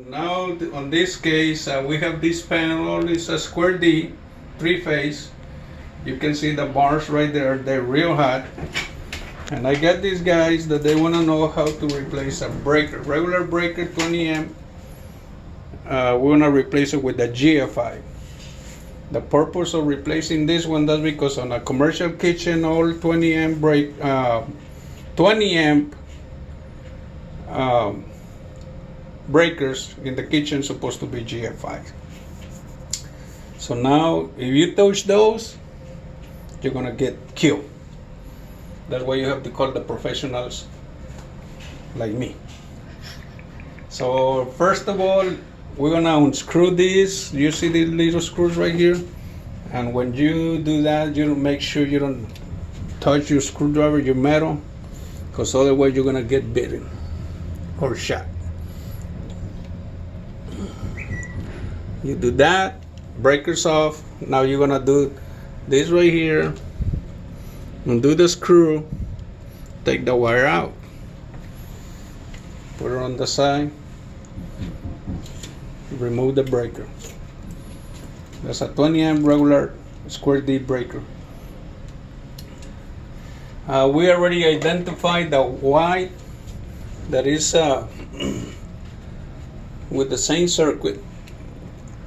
Now on this case we have this panel. It's a square D, 3-phase. You can see the bars right there. They're real hot. And I got these guys that they want to know how to replace a breaker, regular breaker, 20 amp. We want to replace it with a GFI. The purpose of replacing this one, that's because on a commercial kitchen, all 20 amp 20 amp breakers in the kitchen supposed to be GFI. So now, if you touch those, you're gonna get killed. That's why you have to call the professionals like me. So first of all, we're gonna unscrew this. You see these little screws right here? And when you do that, you make sure you don't touch your screwdriver, your metal, because otherwise you're gonna get bitten or shot. You do that, breakers off. Now you're gonna do this right here, undo the screw, take the wire out, put it on the side, remove the breaker. That's a 20 amp regular square D breaker. We already identified the white that is with the same circuit.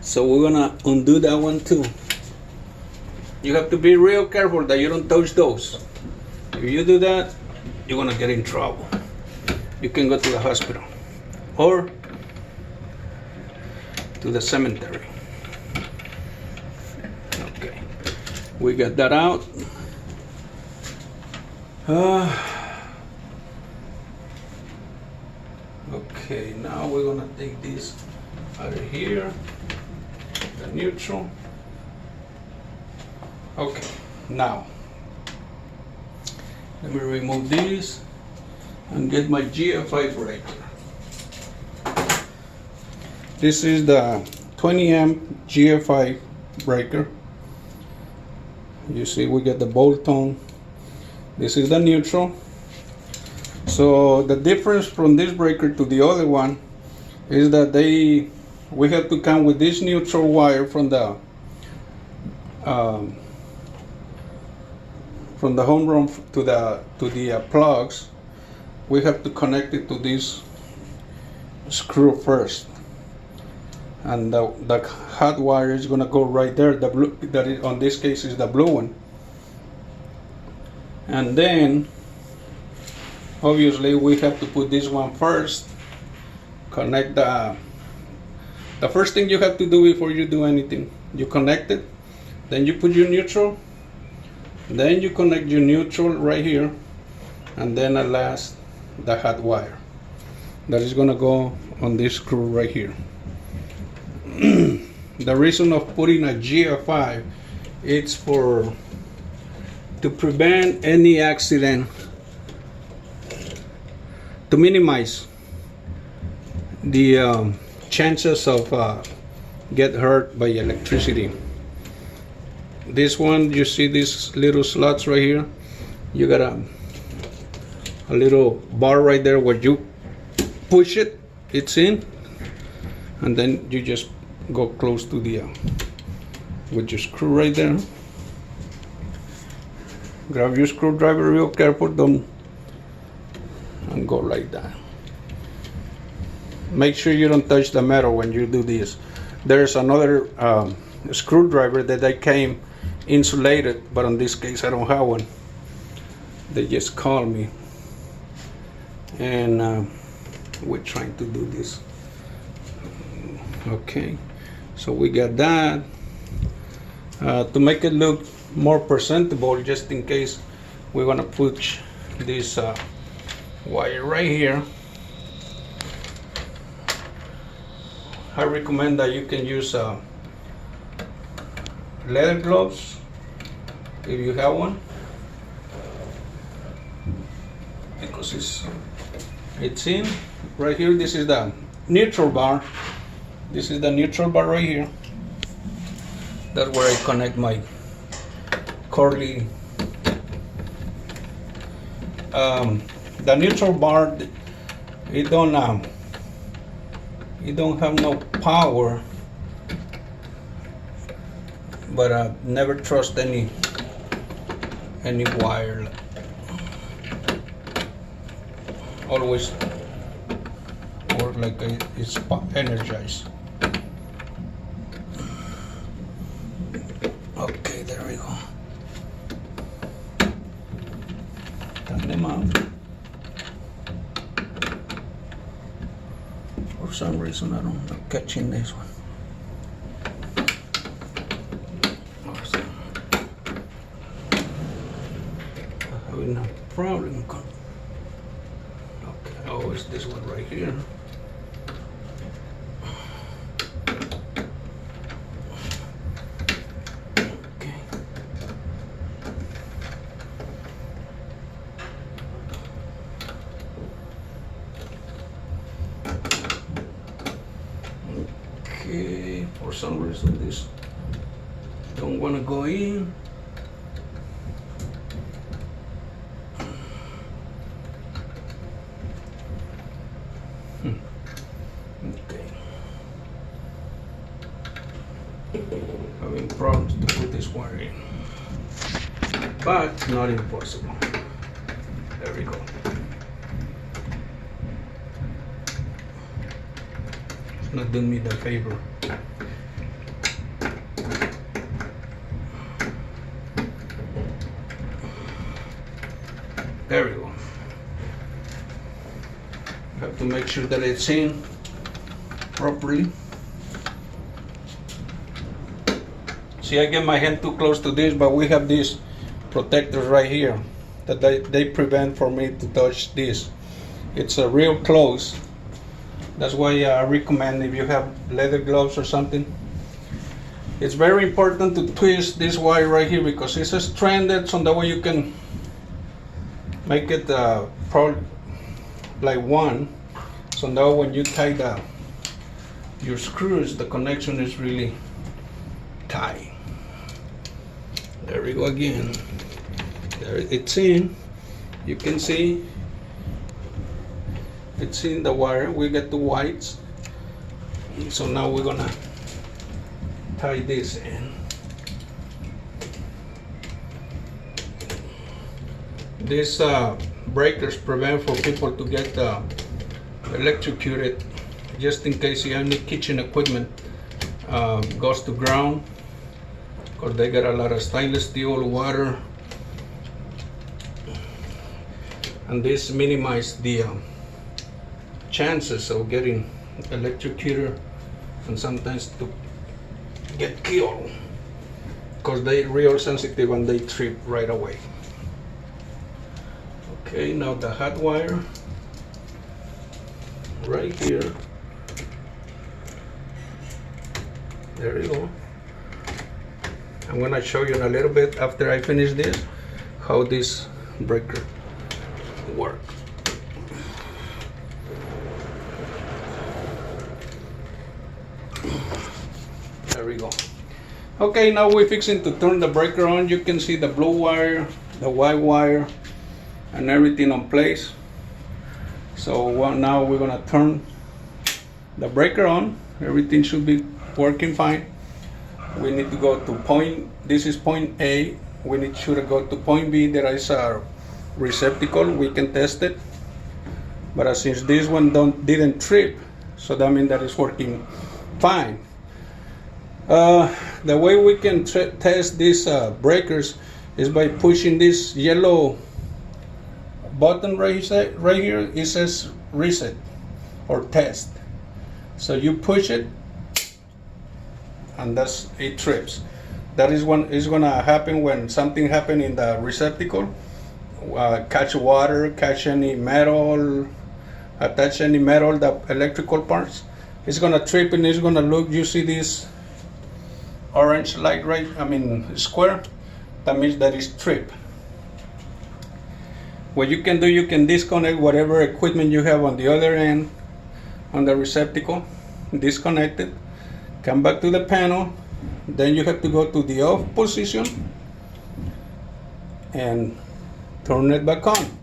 So we're gonna undo that one too. You have to be real careful that you don't touch those. If you do that, you're gonna get in trouble. You can go to the hospital or to the cemetery. Okay, we got that out. Okay, now we're gonna take this out of here, the neutral. Okay, now let me remove this and get my GFI breaker. This is the 20 amp GFI breaker. You see we get the bolt on. This is the neutral. So the difference from this breaker to the other one is that we have to come with this neutral wire from the home run to the plugs. We have to connect it to this screw first, and the hot wire is gonna go right there. The blue that is, on this case, is the blue one, and then obviously we have to put this one first. Connect the first thing you have to do before you do anything, you connect it, then you put your neutral, then you connect your neutral right here, and then at last the hot wire that is gonna go on this screw right here. The reason of putting a GFI, it's to prevent any accident, to minimize the chances of get hurt by electricity. This one, you see these little slots right here, you got a little bar right there where you push it, it's in, and then you just go close to the with your screw right there. Grab your screwdriver real careful, don't, and go like that. Make sure you don't touch the metal when you do this. There's another screwdriver that I came insulated, but in this case I don't have one. They just called me, and we're trying to do this. Okay, so we got that. To make it look more presentable, just in case, we're gonna put this wire right here. I recommend that you can use leather gloves if you have one, because it's in right here. This is the neutral bar. This is the neutral bar right here. That's where I connect my curly. The neutral bar, it don't it don't have no power, but never trust any wire. Always work like it's energized. Okay, there we go. Turn them out. For some reason I'm not catching this one. I'm having a problem. Okay, oh, it's this one right here. Okay, for some reason this don't want to go in. Okay, having problems to put this wire in, but not impossible. There we go. It's not doing me the favor. There we go. Have to make sure that it's in properly. See, I get my hand too close to this, but we have these protectors right here that they prevent for me to touch this. It's a real close. That's why I recommend, if you have leather gloves or something, it's very important to twist this wire right here because it's stranded, so that way you can make it like one, so now when you tie your screws, the connection is really tight. There we go again. There it's in. You can see it's in the wire. We get the whites. So now we're gonna tie this in. These breakers prevent for people to get electrocuted, just in case any kitchen equipment goes to ground, because they got a lot of stainless steel, water, and this minimizes the chances of getting electrocuted and sometimes to get killed, because they're real sensitive and they trip right away. Okay, now the hot wire right here. There you go. I'm gonna show you in a little bit after I finish this how this breaker works. There we go. Okay, now we're fixing to turn the breaker on. You can see the blue wire, the white wire, and everything on place. So now we're gonna turn the breaker on. Everything should be working fine. We need to go to point, this is point A. We should go to point B. There is a receptacle, we can test it. But since this one didn't trip, so that means that it's working fine. The way we can test these breakers is by pushing this yellow button right here. It says reset or test. So you push it, and it trips. That is what is gonna happen when something happen in the receptacle. Catch water, catch any metal, attach any metal, the electrical parts. It's gonna trip and it's gonna look. You see this orange light, right? Square. That means that it's trip. What you can do, you can disconnect whatever equipment you have on the other end, on the receptacle, disconnect it, come back to the panel, then you have to go to the off position and turn it back on.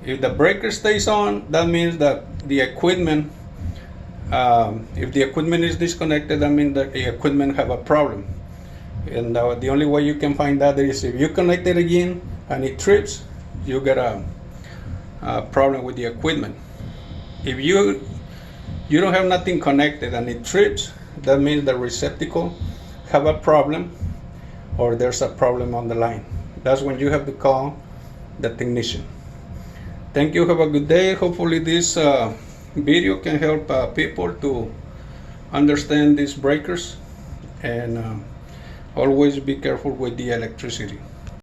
If the breaker stays on, that means that the equipment If the equipment is disconnected, that means the equipment have a problem. And the only way you can find that is if you connect it again and it trips, you get a problem with the equipment. If you don't have nothing connected and it trips, that means the receptacle have a problem or there's a problem on the line. That's when you have to call the technician. Thank you. Have a good day. Hopefully this video can help people to understand these breakers, and always be careful with the electricity.